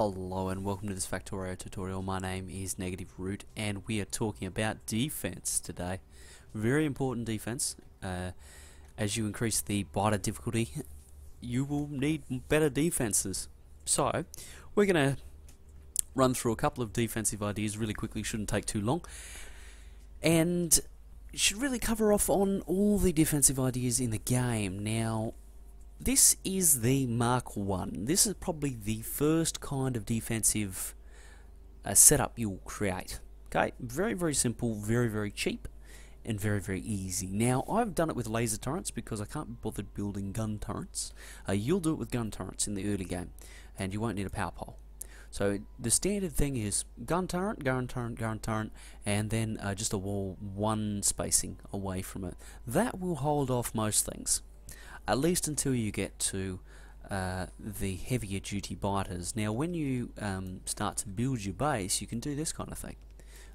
Hello and welcome to this Factorio tutorial. My name is Negative Root and we are talking about defense today. Very important defense. As you increase the biter difficulty, you will need better defenses. So, we're going to run through a couple of defensive ideas really quickly, shouldn't take too long. And should really cover off on all the defensive ideas in the game. Now, this is the Mark 1. This is probably the first kind of defensive setup you'll create. Okay, very simple, very cheap, and very easy. Now, I've done it with laser turrets because I can't be bothered building gun turrets. You'll do it with gun turrets in the early game, and you won't need a power pole. So the standard thing is gun turret, and then just a wall one spacing away from it. That will hold off most things, at least until you get to the heavier duty biters. Now when you start to build your base, you can do this kind of thing,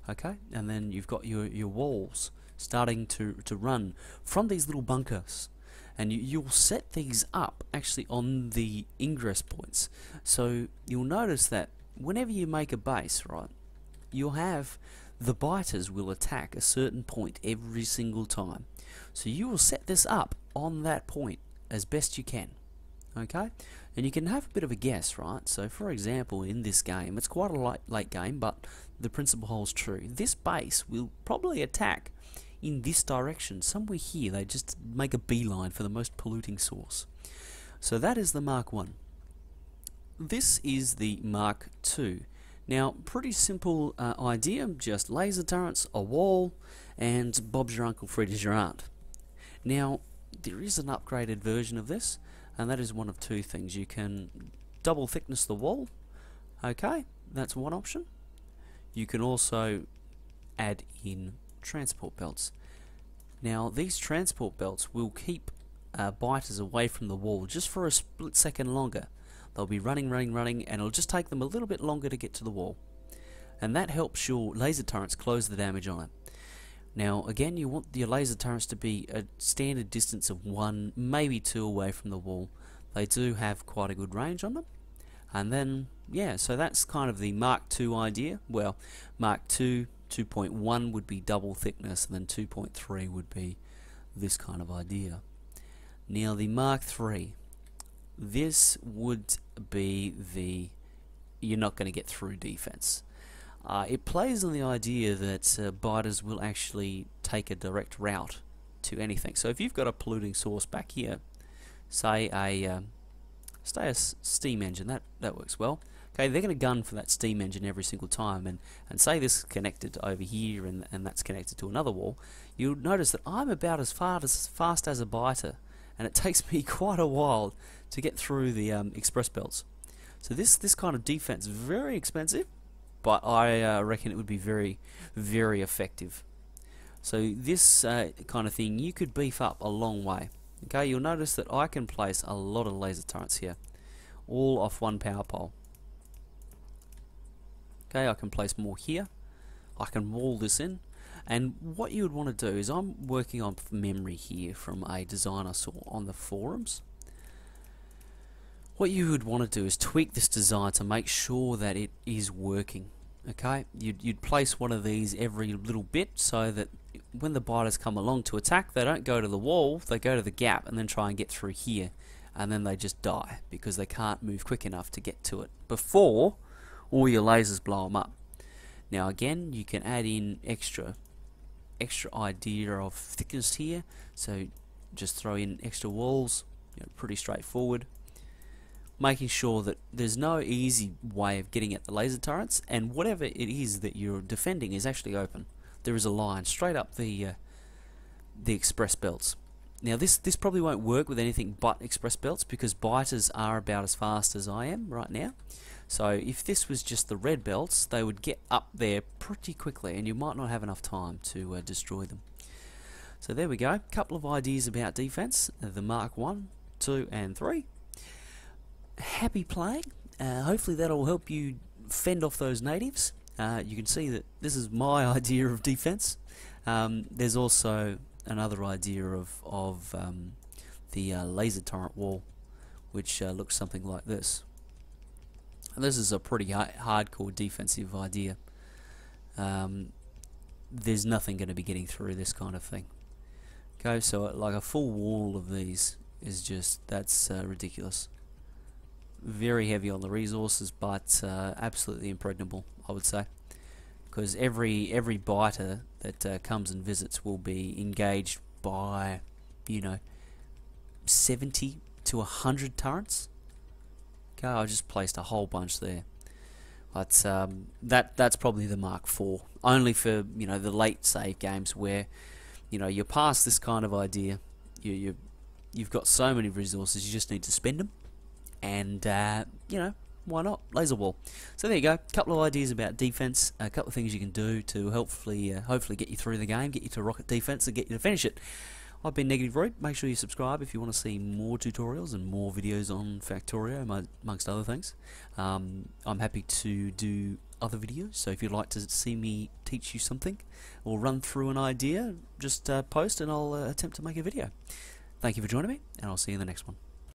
okay? And then you've got your walls starting to run from these little bunkers, and you'll set these up actually on the ingress points. So you'll notice that whenever you make a base, right, you'll have the biters will attack a certain point every single time. So you will set this up on that point as best you can, okay? And you can have a bit of a guess, right? So for example, in this game, it's quite a late game, but the principle holds true. This base will probably attack in this direction, somewhere here. They just make a beeline for the most polluting source. So that is the Mark 1. This is the Mark 2. Now, pretty simple idea, just laser turrets, a wall, and Bob's your uncle, Fred is your aunt. Now, there is an upgraded version of this, and that is one of two things. You can double thickness the wall, okay, that's one option. You can also add in transport belts. Now, these transport belts will keep biters away from the wall just for a split second longer. They'll be running, and it'll just take them a little bit longer to get to the wall. And that helps your laser turrets close the damage on it. Now, again, you want your laser turrets to be a standard distance of 1, maybe 2 away from the wall. They do have quite a good range on them. And then, yeah, so that's kind of the Mark II idea. Well, Mark II 2.1 would be double thickness, and then 2.3 would be this kind of idea. Now, the Mark III, this would be the you're not going to get through defense. It plays on the idea that biters will actually take a direct route to anything. So if you've got a polluting source back here, say a steam engine, that works well. Okay, they're going to gun for that steam engine every single time, and say this is connected over here, and that's connected to another wall. You'll notice that I'm about as fast as a biter, and it takes me quite a while to get through the express belts. So this kind of defense is very expensive, but I reckon it would be very effective. So this kind of thing you could beef up a long way. Okay, you'll notice that I can place a lot of laser turrets here, all off one power pole. Okay, I can place more here. I can wall this in. And what you would want to do is, I'm working on memory here from a design I saw on the forums. What you would want to do is tweak this design to make sure that it is working. Okay, you'd place one of these every little bit so that when the biters come along to attack, they don't go to the wall, they go to the gap and then try and get through here, and then they just die because they can't move quick enough to get to it before all your lasers blow them up. Now again, you can add in extra idea of thickness here, so just throw in extra walls, pretty straightforward, making sure that there's no easy way of getting at the laser turrets, and whatever it is that you're defending is actually open. There is a line straight up the express belts. Now this probably won't work with anything but express belts, because biters are about as fast as I am right now. So if this was just the red belts, they would get up there pretty quickly, and you might not have enough time to destroy them. So there we go, a couple of ideas about defense, the Mark 1, 2 and 3. Happy playing. Hopefully that'll help you fend off those natives. You can see that this is my idea of defense. There's also another idea of the laser turret wall, which looks something like this. This is a pretty hardcore defensive idea. There's nothing going to be getting through this kind of thing. Okay, so like a full wall of these is just, that's ridiculous. Very heavy on the resources, but absolutely impregnable, I would say, because every biter that comes and visits will be engaged by, 70 to 100 turrets. Okay, I just placed a whole bunch there, but that's probably the Mark IV, only for the late save games where you're past this kind of idea. You've got so many resources, you just need to spend them, and why not laser wall? So there you go, a couple of ideas about defense, a couple of things you can do to hopefully get you through the game, get you to rocket defense, and get you to finish it. I've been Negative Root. Make sure you subscribe if you want to see more tutorials and more videos on Factorio, amongst other things. I'm happy to do other videos, so if you'd like to see me teach you something or run through an idea, just post and I'll attempt to make a video. Thank you for joining me, and I'll see you in the next one.